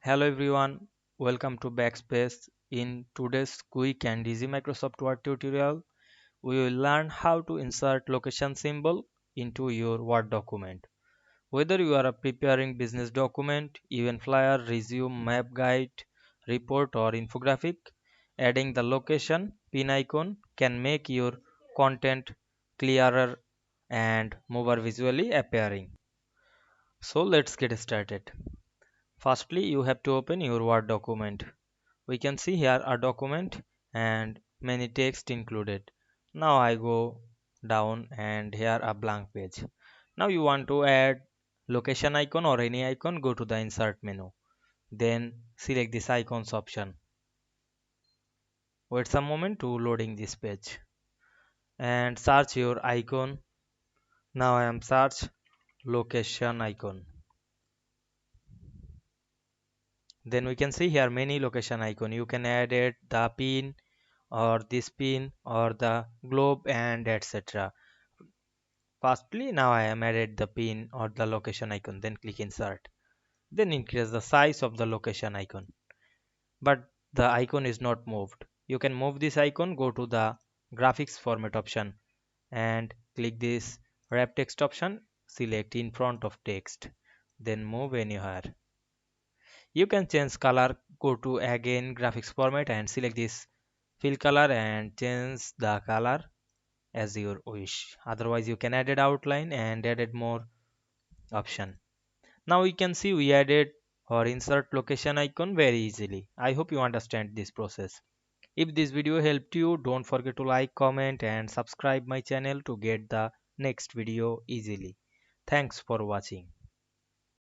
Hello everyone, welcome to Backspace. In today's quick and easy Microsoft Word tutorial, we will learn how to insert location symbol into your Word document. Whether you are preparing business document, event flyer, resume, map guide, report or infographic, adding the location pin icon can make your content clearer and more visually appearing. So let's get started. Firstly, you have to open your Word document. We can see here a document and many text included. Now I go down and here a blank page. Now you want to add location icon or any icon, go to the insert menu. Then select this icons option. Wait some moment to loading this page and search your icon. Now I am search location icon. Then we can see here many location icon. You can add it the pin or this pin or the globe and etc. Firstly, now I am added the pin or the location icon, then click insert. Then increase the size of the location icon. But the icon is not moved. You can move this icon, go to the graphics format option and click this wrap text option, select in front of text, then move anywhere. You can change color, go to again graphics format and select this fill color and change the color as your wish. Otherwise, you can add it outline and added more option. Now we can see we added or insert location icon very easily. I hope you understand this process. If this video helped you, don't forget to like, comment and subscribe my channel to get the next video easily. Thanks for watching.